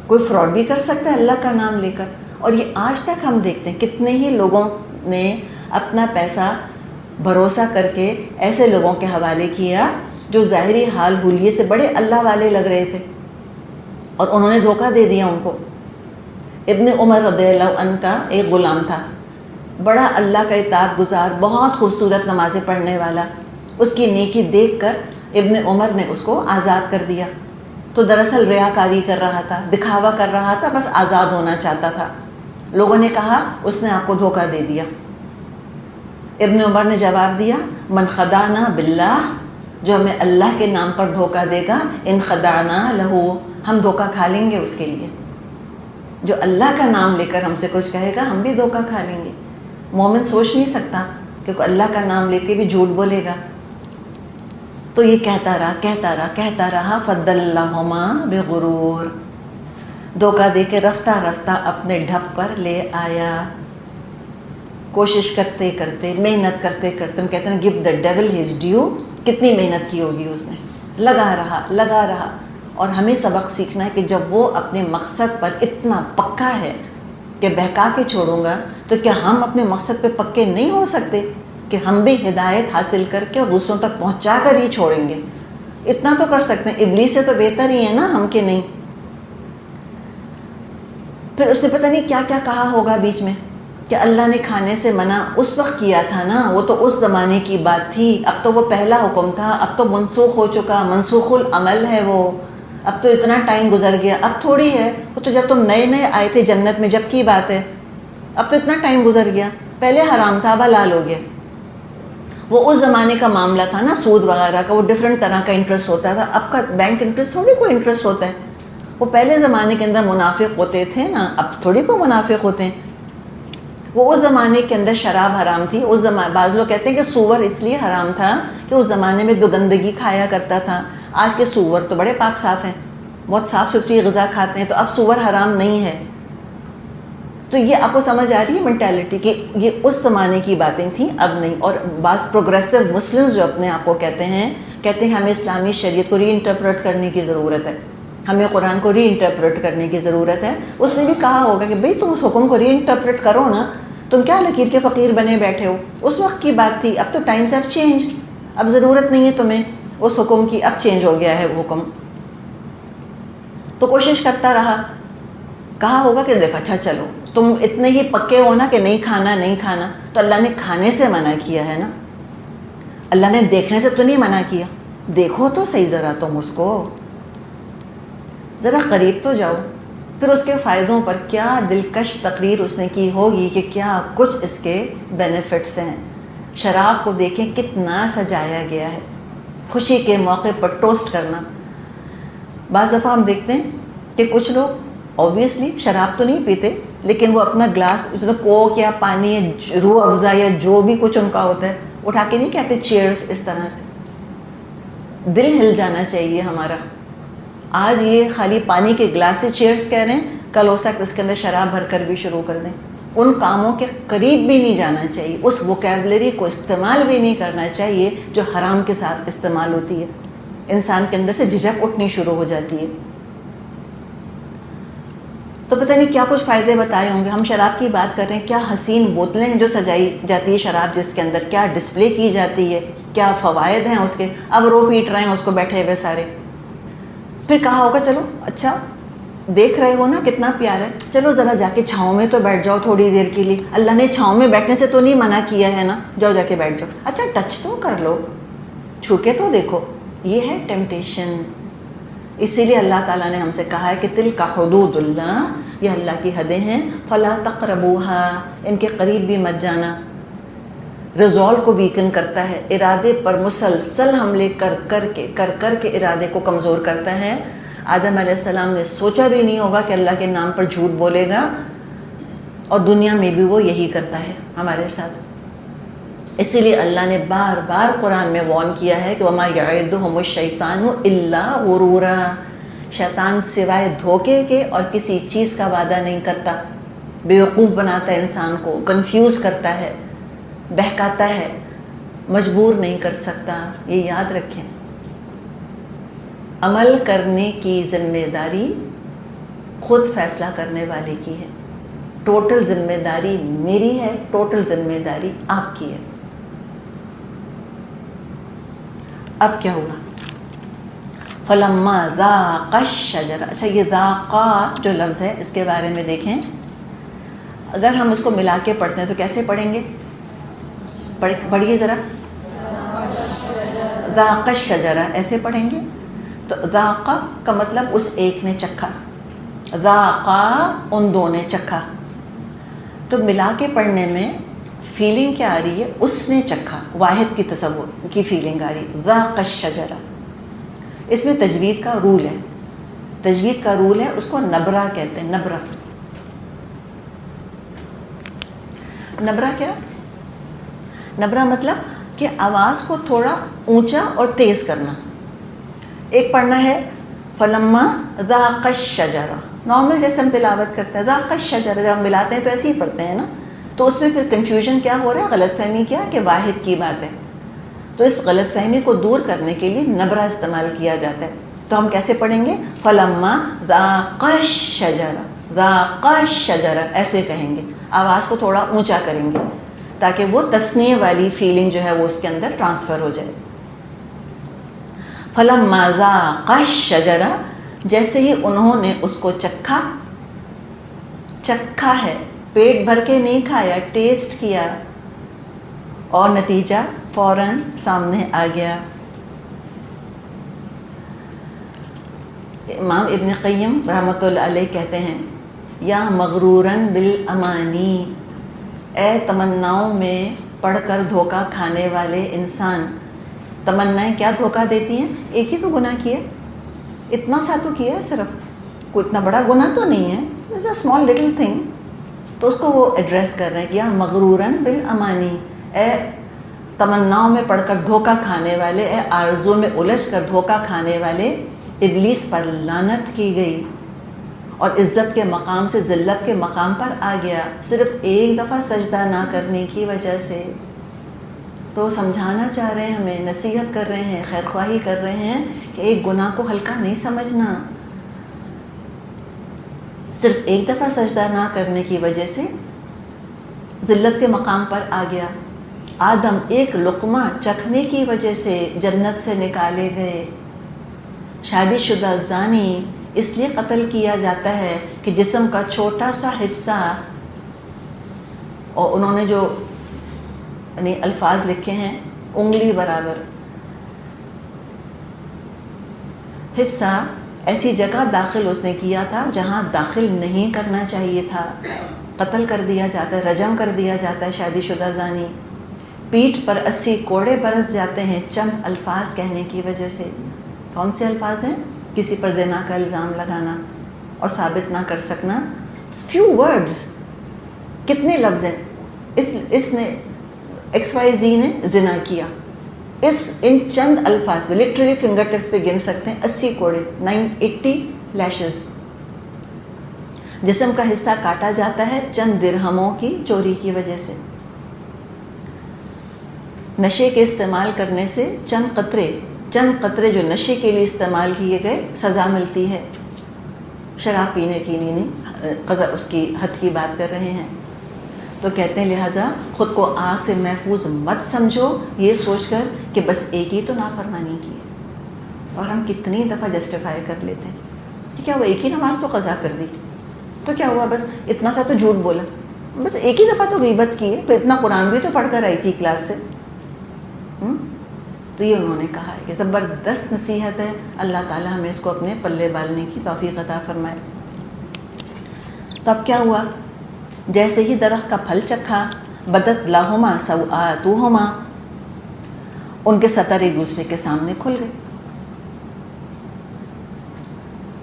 کوئی فراڈ بھی کر سکتا ہے اللہ کا نام لے کر۔ اور یہ آج تک ہم دیکھتے ہیں کتنے ہی لوگوں نے اپنا پیسہ بھروسہ کر کے ایسے لوگوں کے حوالے کیا جو ظاہری حال حلیے سے بڑے اللہ والے لگ رہے تھے، اور انہوں نے دھوکہ دے دیا ان کو۔ ابن عمر رضی اللہ عنہ کا ایک غلام تھا، بڑا اللہ کا اطاعت گزار، بہت خوبصورت نمازیں پڑھنے والا، اس کی نیکی دیکھ کر ابن عمر نے اس کو آزاد کر دیا. تو دراصل ریاکاری کر رہا تھا، دکھاوا کر رہا تھا، بس آزاد ہونا چاہتا تھا. لوگوں نے کہا اس نے آپ کو دھوکہ دے دیا. ابن عمر نے جواب دیا من خدعنا باللہ، جو ہمیں اللہ کے نام پر دھوکہ دے گا، ان خدعنا لہو، ہم دھوکہ کھا لیں گے اس کے لیے. جو اللہ کا نام لے کر ہم سے کچھ کہے گا ہم بھی دھوکہ کھا لیں گے. مومن سوچ نہیں سکتا کہ کوئی اللہ کا نام لے کے بھی جھوٹ بولے گا. تو یہ کہتا رہا فَضَلَّهُمَا بِغُرُورٍ، دھوکہ دے کے رفتہ رفتہ اپنے ڈھپ پر لے آیا. کوشش کرتے کرتے، محنت کرتے کرتے، ہم کہتے ہیں give the devil his due، کتنی محنت کی ہوگی اس نے، لگا رہا. اور ہمیں سبق سیکھنا ہے کہ جب وہ اپنے مقصد پر اتنا پکا ہے کہ بہکا کے چھوڑوں گا، تو کیا ہم اپنے مقصد پہ پکے نہیں ہو سکتے کہ ہم بھی ہدایت حاصل کر کے اور دوسروں تک پہنچا کر ہی چھوڑیں گے؟ اتنا تو کر سکتے ہیں. ابلیس سے تو بہتر ہی ہے نا ہم کہ نہیں. پھر اس نے پتہ نہیں کیا کیا کہا ہوگا بیچ میں کہ اللہ نے کھانے سے منع اس وقت کیا تھا نا، وہ تو اس زمانے کی بات تھی، اب تو وہ پہلا حکم تھا، اب تو منسوخ ہو چکا، منسوخ العمل ہے وہ، اب تو اتنا ٹائم گزر گیا. اب تھوڑی ہے، وہ تو جب تم نئے آئے تھے جنت میں جب کی بات ہے، اب تو اتنا ٹائم گزر گیا. پہلے حرام تھا اب حلال ہو گیا. وہ اس زمانے کا معاملہ تھا نا، سود وغیرہ کا، وہ ڈفرینٹ طرح کا انٹرسٹ ہوتا تھا. اب کا بینک انٹرسٹ تھوڑی کوئی انٹرسٹ ہوتا ہے. وہ پہلے زمانے کے اندر منافق ہوتے تھے نا، اب تھوڑی کو منافق ہوتے ہیں. وہ اس زمانے کے اندر شراب حرام تھی. اس زمانے بعض لوگ کہتے ہیں کہ سور اس لیے حرام تھا کہ اس زمانے میں دو گندگی کھایا کرتا تھا. آج کے سور تو بڑے پاک صاف ہیں، بہت صاف ستھری غذا کھاتے ہیں، تو اب سور حرام نہیں ہے. تو یہ آپ کو سمجھ آ رہی ہے مینٹیلٹی کہ یہ اس زمانے کی باتیں تھیں، اب نہیں. اور بعض پروگریسو مسلمز جو اپنے آپ کو کہتے ہیں ہمیں اسلامی شریعت کو ری انٹرپریٹ کرنے کی ضرورت ہے، ہمیں قرآن کو ری انٹرپریٹ کرنے کی ضرورت ہے. اس نے بھی کہا ہوگا کہ بھئی تم اس حکم کو ری انٹرپریٹ کرو نا، تم کیا لکیر کے فقیر بنے بیٹھے ہو؟ اس وقت کی بات تھی، اب تو ٹائمز ہیو چینجڈ، اب ضرورت نہیں ہے تمہیں اس حکم کی، اب چینج ہو گیا ہے وہ حکم. تو کوشش کرتا رہا. کہا ہوگا کہ دیکھو اچھا چلو تم اتنے ہی پکے ہو نا کہ نہیں کھانا، تو اللہ نے کھانے سے منع کیا ہے نا، اللہ نے دیکھنے سے تو نہیں منع کیا. دیکھو تو صحیح ذرا تم اس کو، ذرا قریب تو جاؤ. پھر اس کے فائدوں پر کیا دلکش تقریر اس نے کی ہوگی کہ کیا کچھ اس کے بینیفٹس ہیں. شراب کو دیکھیں کتنا سجایا گیا ہے، خوشی کے موقع پر ٹوسٹ کرنا. بعض دفعہ ہم دیکھتے ہیں کہ کچھ لوگ اوبویسلی شراب تو نہیں پیتے، لیکن وہ اپنا گلاس اس میں کوک یا پانی یا روح افزا یا جو بھی کچھ ان کا ہوتا ہے اٹھا کے نہیں کہتے چیئرز اس طرح سے. دل ہل جانا چاہیے ہمارا. آج یہ خالی پانی کے گلاس سے چیئرز کہہ رہے ہیں، کل ہو سکتا اس کے اندر شراب بھر کر بھی شروع کر دیں. ان کاموں کے قریب بھی نہیں جانا چاہیے، اس ووکیبلری کو استعمال بھی نہیں کرنا چاہیے جو حرام کے ساتھ استعمال ہوتی ہے. انسان کے اندر سے جھجک اٹھنی شروع ہو جاتی ہے. تو پتہ نہیں کیا کچھ فائدے بتائے ہوں گے. ہم شراب کی بات کر رہے ہیں، کیا حسین بوتلیں ہیں جو سجائی جاتی ہے شراب جس کے اندر، کیا ڈسپلے کی جاتی ہے، کیا فوائد ہیں اس کے. اب رو پیٹ رہے ہیں اس کو بیٹھے ہوئے سارے. پھر کہا ہوگا چلو اچھا دیکھ رہے ہو نا کتنا پیارا ہے، چلو ذرا جا کے چھاؤں میں تو بیٹھ جاؤ تھوڑی دیر کے لیے. اللہ نے چھاؤں میں بیٹھنے سے تو نہیں منع کیا ہے نا، جاؤ جا کے بیٹھ جاؤ. اچھا ٹچ تو کر لو، چھو کے تو دیکھو. یہ ہے ٹیمپٹیشن. اسی لیے اللہ تعالیٰ نے ہم سے کہا ہے کہ تلک حدود اللہ، یہ اللہ کی حدیں ہیں، فلا تقربوها، ان کے قریب بھی مت جانا. ریزولو کو ویکن کرتا ہے، ارادے پر مسلسل حملے کر کے ارادے کو کمزور کرتا ہے. آدم علیہ السلام نے سوچا بھی نہیں ہوگا کہ اللہ کے نام پر جھوٹ بولے گا، اور دنیا میں بھی وہ یہی کرتا ہے ہمارے ساتھ. اسی لیے اللہ نے بار بار قرآن میں وارن کیا ہے کہ وما یعدہم الشیطان الا غرورا، شیطان سوائے دھوکے کے اور کسی چیز کا وعدہ نہیں کرتا. بیوقوف بناتا ہے انسان کو، کنفیوز کرتا ہے، بہکاتا ہے، مجبور نہیں کر سکتا. یہ یاد رکھیں. عمل کرنے کی ذمہ داری خود فیصلہ کرنے والے کی ہے. ٹوٹل ذمہ داری میری ہے، ٹوٹل ذمہ داری آپ کی ہے. اب کیا ہوا؟ فَلَمَّا ذَاقَ الشَّجَرَ. اچھا یہ ذَاقَ جو لفظ ہے اس کے بارے میں دیکھیں. اگر ہم اس کو ملا کے پڑھتے ہیں تو کیسے پڑھیں گے؟ پڑھیے ذرا. ذاق الشجرہ ایسے پڑھیں گے. تو ذاق کا مطلب اس ایک نے چکھا، ذاقا ان دو نے چکھا. تو ملا کے پڑھنے میں فیلنگ کیا آ رہی ہے؟ اس نے چکھا، واحد کی تصور کی فیلنگ آ رہی ہے. ذاق الشجرہ. اس میں تجوید کا رول ہے، تجوید کا رول ہے، اس کو نبرہ کہتے ہیں. نبرہ. نبرہ کیا؟ نبرہ مطلب کہ آواز کو تھوڑا اونچا اور تیز کرنا. ایک پڑھنا ہے فلما ذاق الشجرہ، نارمل جیسے ہم تلاوت کرتے ہیں ذاق الشجرہ، جب ہم ملاتے ہیں تو ایسے ہی پڑھتے ہیں نا. تو اس میں پھر کنفیوژن کیا ہو رہا ہے؟ غلط فہمی کیا کہ واحد کی بات ہے. تو اس غلط فہمی کو دور کرنے کے لیے نبرہ استعمال کیا جاتا ہے. تو ہم کیسے پڑھیں گے؟ فلما ذاق الشجرہ، ذاق الشجرہ ایسے کہیں گے، آواز کو تھوڑا اونچا کریں گے تاکہ وہ تثنیہ والی فیلنگ جو ہے وہ اس کے اندر ٹرانسفر ہو جائے. فلما ذاق الشجرہ، جیسے ہی انہوں نے اس کو چکھا. چکھا ہے، پیٹ بھر کے نہیں کھایا، ٹیسٹ کیا، اور نتیجہ فوراً سامنے آ گیا. امام ابن قیم رحمۃ اللہ علیہ کہتے ہیں یا مغروراً بالامانی، اے تمناؤں میں پڑھ کر دھوکہ کھانے والے انسان. تمنائیں کیا دھوکہ دیتی ہیں؟ ایک ہی تو گناہ کیا، اتنا سا تو کیا ہے، صرف کوئی اتنا بڑا گناہ تو نہیں ہے، it's a small little thing. تو اس کو وہ ایڈریس کر رہے ہیں کہ یا مغروراً بالامانی، اے تمناؤں میں پڑھ کر دھوکہ کھانے والے، اے آرزو میں الجھ کر دھوکہ کھانے والے، ابلیس پر لعنت کی گئی اور عزت کے مقام سے ذلت کے مقام پر آ گیا صرف ایک دفعہ سجدہ نہ کرنے کی وجہ سے. تو سمجھانا چاہ رہے ہیں، ہمیں نصیحت کر رہے ہیں، خیر خواہی کر رہے ہیں کہ ایک گناہ کو ہلکا نہیں سمجھنا. صرف ایک دفعہ سجدہ نہ کرنے کی وجہ سے ذلت کے مقام پر آ گیا. آدم ایک لقمہ چکھنے کی وجہ سے جنت سے نکالے گئے. شادی شدہ زانی اس لیے قتل کیا جاتا ہے کہ جسم کا چھوٹا سا حصہ، اور انہوں نے جو یعنی الفاظ لکھے ہیں انگلی برابر حصہ، ایسی جگہ داخل اس نے کیا تھا جہاں داخل نہیں کرنا چاہیے تھا. قتل کر دیا جاتا ہے، رجم کر دیا جاتا ہے شادی شدہ زانی. پیٹھ پر 80 کوڑے برس جاتے ہیں چند الفاظ کہنے کی وجہ سے. کون سے الفاظ ہیں؟ کسی پر زنا کا الزام لگانا اور ثابت نہ کر سکنا. فیو ورڈز، کتنے لفظ ہیں؟ اس نے ایکس وائی زی نے زنا کیا، ان چند الفاظ میں لٹرلی فنگر ٹپس پہ گن سکتے ہیں 80 کوڑے، 980 لیشز. جسم کا حصہ کاٹا جاتا ہے چند درہموں کی چوری کی وجہ سے. نشے کے استعمال کرنے سے چند قطرے جو نشے کے لیے استعمال کیے گئے سزا ملتی ہے. شراب پینے کی نہیں، اس کی حد کی بات کر رہے ہیں. تو کہتے ہیں لہٰذا خود کو آگ سے محفوظ مت سمجھو یہ سوچ کر کہ بس ایک ہی تو نافرمانی کی ہے. اور ہم کتنی دفعہ جسٹیفائی کر لیتے ہیں کہ کیا وہ ایک ہی نماز تو قضا کر دی، تو کیا ہوا، بس اتنا سا تو جھوٹ بولا، بس ایک ہی دفعہ تو غیبت کی ہے، تو اتنا قرآن بھی تو پڑھ کر آئی تھی کلاس سے. تو یہ انہوں نے کہا ہے کہ زبردست نصیحت ہے. اللہ تعالیٰ ہمیں اس کو اپنے پلے بالنے کی توفیق عطا فرمائے. تو اب کیا ہوا؟ جیسے ہی درخت کا پھل چکھا، بدت لہما سوآتہما، ان کے سطر ایک دوسرے کے سامنے کھل گئے،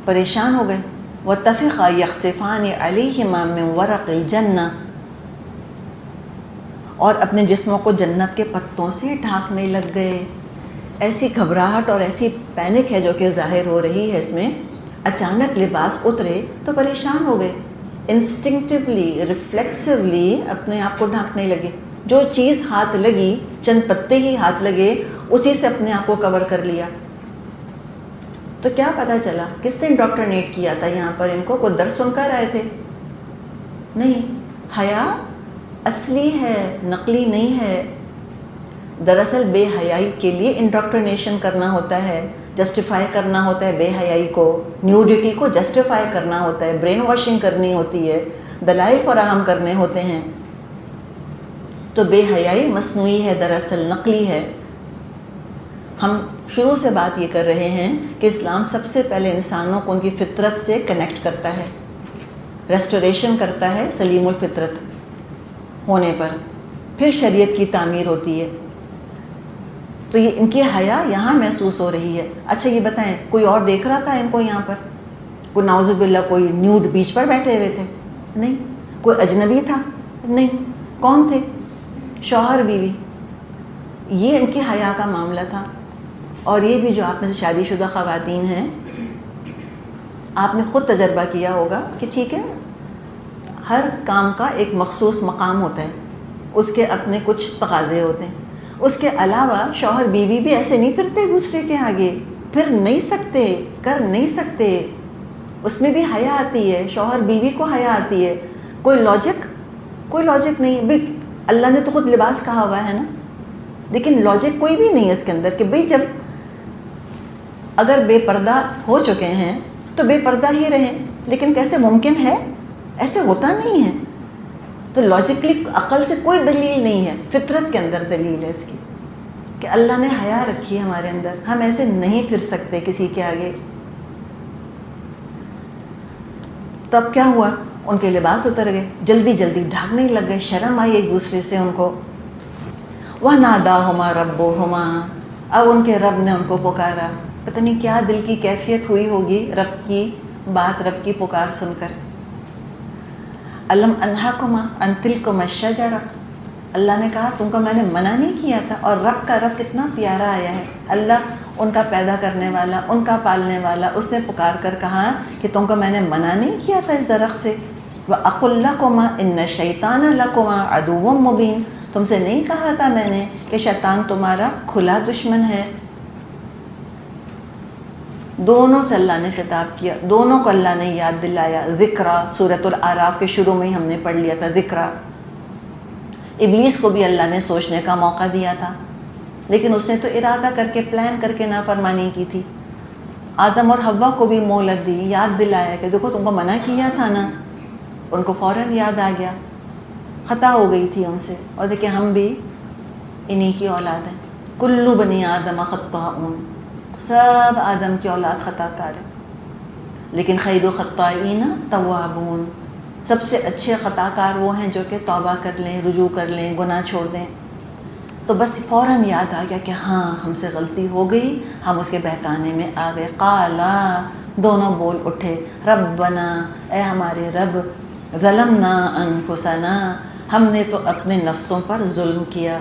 پریشان ہو گئے. واتفقا یخصفان علیہما من ورق الجنہ، اور اپنے جسموں کو جنت کے پتوں سے ڈھانکنے لگ گئے. ایسی گھبراہٹ اور ایسی پینک ہے جو کہ ظاہر ہو رہی ہے اس میں. اچانک لباس اترے تو پریشان ہو گئے، انسٹنکٹیولی ریفلیکسولی اپنے آپ کو ڈھانکنے لگے. جو چیز ہاتھ لگی، چند پتے ہی ہاتھ لگے، اسی سے اپنے آپ کو کور کر لیا. تو کیا پتہ چلا؟ کس نے انڈاکٹرینیٹ کیا تھا یہاں پر ان کو؟ کوئی درس سن کر آئے تھے؟ نہیں. حیا اصلی ہے، نقلی نہیں ہے. دراصل بے حیائی کے لیے انڈاکٹرینیشن کرنا ہوتا ہے، جسٹیفائی کرنا ہوتا ہے بے حیائی کو، نیوڈیٹی کو جسٹیفائی کرنا ہوتا ہے، برین واشنگ کرنی ہوتی ہے. دلائل فراہم کرنے ہوتے ہیں. تو بے حیائی مصنوعی ہے، دراصل نقلی ہے. ہم شروع سے بات یہ کر رہے ہیں کہ اسلام سب سے پہلے انسانوں کو ان کی فطرت سے کنیکٹ کرتا ہے، ریسٹوریشن کرتا ہے سلیم الفطرت ہونے پر، پھر شریعت کی تعمیر ہوتی ہے. تو یہ ان کی حیا یہاں محسوس ہو رہی ہے. اچھا یہ بتائیں، کوئی اور دیکھ رہا تھا ان کو یہاں پر؟ کوئی نعوذ باللہ کوئی نیوڈ بیچ پر بیٹھے ہوئے تھے؟ نہیں. کوئی اجنبی تھا؟ نہیں. کون تھے؟ شوہر بیوی. یہ ان کی حیا کا معاملہ تھا. اور یہ بھی جو آپ میں سے شادی شدہ خواتین ہیں، آپ نے خود تجربہ کیا ہوگا کہ ٹھیک ہے، ہر کام کا ایک مخصوص مقام ہوتا ہے، اس کے اپنے کچھ تقاضے ہوتے ہیں. اس کے علاوہ شوہر بیوی بھی ایسے نہیں پھرتے دوسرے کے آگے، پھر نہیں سکتے، کر نہیں سکتے. اس میں بھی حیا آتی ہے، شوہر بیوی کو حیا آتی ہے. کوئی لاجک نہیں. بھئی اللہ نے تو خود لباس کہا ہوا ہے نا، لیکن لاجک کوئی بھی نہیں ہے اس کے اندر کہ بھئی جب اگر بے پردہ ہو چکے ہیں تو بے پردہ ہی رہیں. لیکن کیسے ممکن ہے؟ ایسے ہوتا نہیں ہے. تو لاجکلی عقل سے کوئی دلیل نہیں ہے، فطرت کے اندر دلیل ہے اس کی کہ اللہ نے حیا رکھی ہے ہمارے اندر. ہم ایسے نہیں پھر سکتے کسی کے آگے. تب کیا ہوا؟ ان کے لباس اتر گئے، جلدی جلدی ڈھانکنے لگ گئے، شرم آئی ایک دوسرے سے ان کو. وَنَادَاهُمَا رَبُّهُمَا، اب ان کے رب نے ان کو پکارا. پتہ نہیں کیا دل کی کیفیت ہوئی ہوگی رب کی بات، رب کی پکار سن کر. أَلَمْ أَنْهَاكُمَا أَنْ تِلْكُمَا الشَّجَرَةَ، اللہ نے کہا تم کو میں نے منع نہیں کیا تھا. اور رب کا رب کتنا پیارا آیا ہے. اللہ ان کا پیدا کرنے والا، ان کا پالنے والا، اس نے پکار کر کہا کہ تم کو میں نے منع نہیں کیا تھا اس درخت سے. وَأَقُلْ لَكُمَا إِنَّ الشَّيْطَانَ لَكُمَا عَدُوٌّ مُّبِينٌ، تم سے نہیں کہا تھا میں نے کہ شیطان تمہارا کھلا دشمن ہے. دونوں سے اللہ نے خطاب کیا، دونوں کو اللہ نے یاد دلایا. ذکرہ سورۃ الاعراف کے شروع میں ہی ہم نے پڑھ لیا تھا. ذکرہ ابلیس کو بھی اللہ نے سوچنے کا موقع دیا تھا، لیکن اس نے تو ارادہ کر کے پلان کر کے نافرمانی کی تھی. آدم اور حوا کو بھی مہلت دی، یاد دلایا کہ دیکھو تم کو منع کیا تھا نا. ان کو فوراً یاد آ گیا، خطا ہو گئی تھی ان سے. اور دیکھیں ہم بھی انہی کی اولاد ہیں. کل بنی آدم خطاؤن، سب آدم کی اولاد خطا کار ہے. لیکن خیر الخطائین توابون، سب سے اچھے خطا کار وہ ہیں جو کہ توبہ کر لیں، رجوع کر لیں، گناہ چھوڑ دیں. تو بس فوراً یاد آ گیا کہ ہاں ہم سے غلطی ہو گئی، ہم اس کے بہکانے میں آ گئے. قالا، دونوں بول اٹھے، ربنا، اے ہمارے رب، ظلمنا انفسنا، ہم نے تو اپنے نفسوں پر ظلم کیا.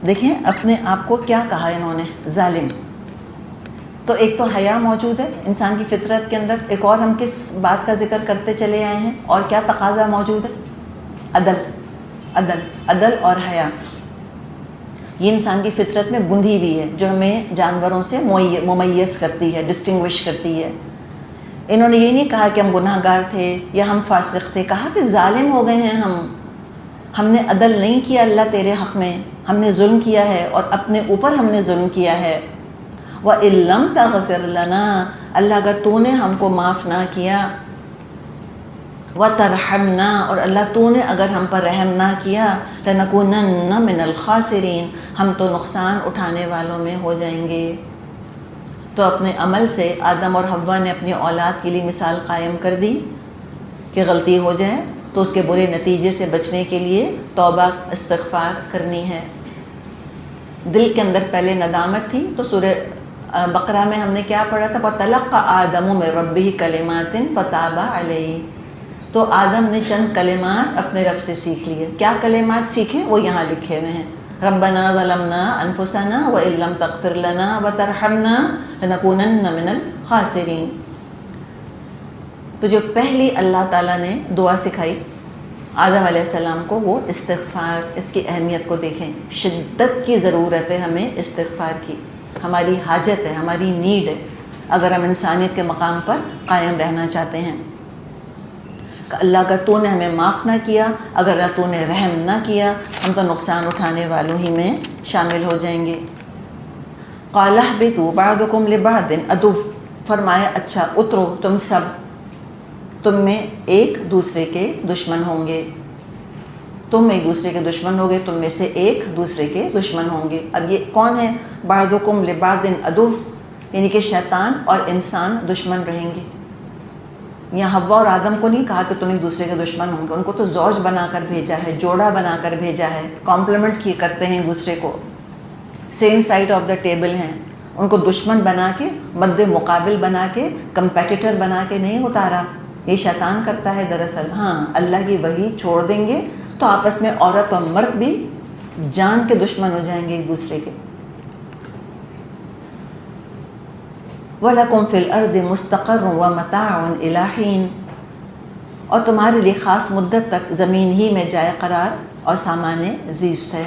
دیکھیں اپنے آپ کو کیا کہا انہوں نے، ظالم. تو ایک تو حیا موجود ہے انسان کی فطرت کے اندر. ایک اور ہم کس بات کا ذکر کرتے چلے آئے ہیں اور کیا تقاضا موجود ہے؟ عدل اور حیا. یہ انسان کی فطرت میں بندھی ہوئی ہے جو ہمیں جانوروں سے ممیز کرتی ہے، ڈسٹنگوش کرتی ہے. انہوں نے یہ نہیں کہا کہ ہم گناہ گار تھے یا ہم فاسق تھے، کہا کہ ظالم ہو گئے ہیں ہم نے عدل نہیں کیا اللہ تیرے حق میں، ہم نے ظلم کیا ہے اور اپنے اوپر ہم نے ظلم کیا ہے. وَإِن لَّمْ تَغْفِرْ لَنَا، اللہ اگر تو نے ہم کو معاف نہ کیا، وَتَرْحَمْنَا، اور اللہ تو نے اگر ہم پر رحم نہ کیا، لَنَكُونَنَّ مِنَ الْخَاسِرِينَ، ہم تو نقصان اٹھانے والوں میں ہو جائیں گے. تو اپنے عمل سے آدم اور حوا نے اپنی اولاد کے لیے مثال قائم کر دی کہ غلطی ہو جائے تو اس کے برے نتیجے سے بچنے کے لیے توبہ استغفار کرنی ہے. دل کے اندر پہلے ندامت تھی. تو سورہ بقرہ میں ہم نے کیا پڑھا تھا؟ وَتَلَقَّى آدَمُ مِن رَبِّهِ كَلِمَاتٍ فَتَابَ عَلَيْهِ. تو آدم نے چند کلمات اپنے رب سے سیکھ لیے. کیا کلمات سیکھے وہ یہاں لکھے ہوئے ہیں. ربنا ظلمنا انفسنا وان لم تغفر لنا وترحمنا لنكونن من الخاسرین. تو جو پہلی اللہ تعالیٰ نے دعا سکھائی آدم علیہ السلام کو وہ استغفار. اس کی اہمیت کو دیکھیں، شدت کی ضرورت ہے ہمیں استغفار کی. ہماری حاجت ہے، ہماری نیڈ ہے اگر ہم انسانیت کے مقام پر قائم رہنا چاہتے ہیں. اللہ اگر تو نے ہمیں معاف نہ کیا، اگر اللہ تو نے رحم نہ کیا، ہم تو نقصان اٹھانے والوں ہی میں شامل ہو جائیں گے. قَالَ اهْبِطُوا بَعْضُكُمْ لِبَعْضٍ عَدُوٌّ، فرمایا اچھا اترو تم سب، تم میں ایک دوسرے کے دشمن ہوں گے، تم ایک دوسرے کے دشمن ہوگے، تم میں سے ایک دوسرے کے دشمن ہوں گے۔ اب یہ کون ہے؟ بعضکم لبعض عدو، یعنی کہ شیطان اور انسان دشمن رہیں گے۔ یہاں حوا اور آدم کو نہیں کہا کہ تم ایک دوسرے کے دشمن ہوں گے، ان کو تو زوج بنا کر بھیجا ہے، جوڑا بنا کر بھیجا ہے، کمپلیمنٹ کیے کرتے ہیں ایک دوسرے کو، same side of the table ہیں۔ ان کو دشمن بنا کے، مد مقابل بنا کے، کمپیٹیٹر بنا کے نہیں اتارا۔ یہ شیطان کرتا ہے دراصل۔ ہاں، اللہ کی وحی چھوڑ دیں گے تو آپس میں عورت اور مرد بھی جان کے دشمن ہو جائیں گے ایک دوسرے کے۔ وَلَكُمْ فِي الْأَرْضِ مُسْتَقَرٌّ وَمَتَاعٌ إِلَىٰ حِينٍ، اور تمہارے لیے خاص مدت تک زمین ہی میں جائے قرار اور سامان زیست ہے۔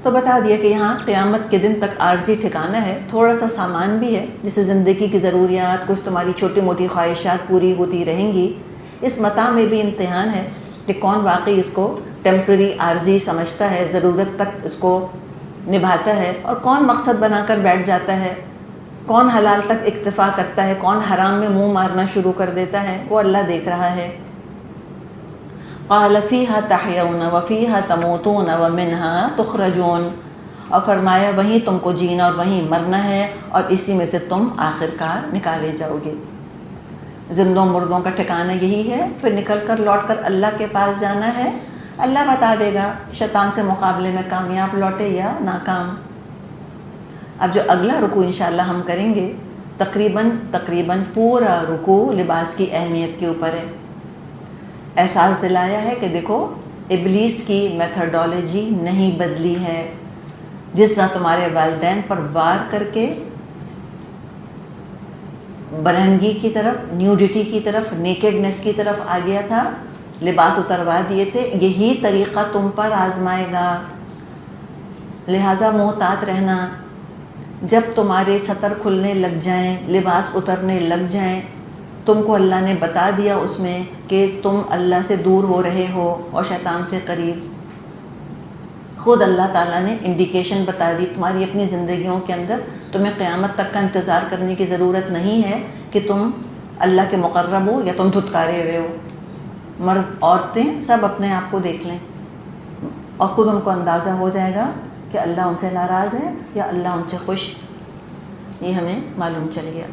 تو بتا دیا کہ یہاں قیامت کے دن تک عارضی ٹھکانہ ہے، تھوڑا سا سامان بھی ہے، جسے زندگی کی ضروریات، کچھ تمہاری چھوٹی موٹی خواہشات پوری ہوتی رہیں گی۔ اس متاع میں بھی امتحان ہے کہ کون واقعی اس کو ٹیمپرری عارضی سمجھتا ہے، ضرورت تک اس کو نبھاتا ہے، اور کون مقصد بنا کر بیٹھ جاتا ہے، کون حلال تک اکتفا کرتا ہے، کون حرام میں منہ مارنا شروع کر دیتا ہے، وہ اللہ دیکھ رہا ہے۔ قال فیہا تحیون وفیہا تموتون ومنہا تخرجون، اور فرمایا وہیں تم کو جینا اور وہیں مرنا ہے، اور اسی میں سے تم آخر کار نکالے جاؤ گے۔ زندوں مردوں کا ٹھکانہ یہی ہے، پھر نکل کر لوٹ کر اللہ کے پاس جانا ہے۔ اللہ بتا دے گا شیطان سے مقابلے میں کامیاب لوٹے یا ناکام۔ اب جو اگلا رکوع انشاءاللہ ہم کریں گے، تقریباً پورا رکوع لباس کی اہمیت کے اوپر ہے۔ احساس دلایا ہے کہ دیکھو ابلیس کی میتھڈالوجی نہیں بدلی ہے۔ جس طرح تمہارے والدین پر وار کر کے برہنگی کی طرف، نیوڈیٹی کی طرف، نیکڈنس کی طرف آ گیا تھا، لباس اتروا دیے تھے، یہی طریقہ تم پر آزمائے گا۔ لہٰذا محتاط رہنا۔ جب تمہارے سطر کھلنے لگ جائیں، لباس اترنے لگ جائیں، تم کو اللہ نے بتا دیا اس میں کہ تم اللہ سے دور ہو رہے ہو اور شیطان سے قریب۔ خود اللہ تعالیٰ نے انڈیکیشن بتا دی تمہاری اپنی زندگیوں کے اندر۔ تمہیں قیامت تک کا انتظار کرنے کی ضرورت نہیں ہے کہ تم اللہ کے مقرب ہو یا تم دھتکارے ہوئے ہو۔ مرد عورتیں سب اپنے آپ کو دیکھ لیں اور خود ان کو اندازہ ہو جائے گا کہ اللہ ان سے ناراض ہے یا اللہ ان سے خوش۔ یہ ہمیں معلوم چل گیا۔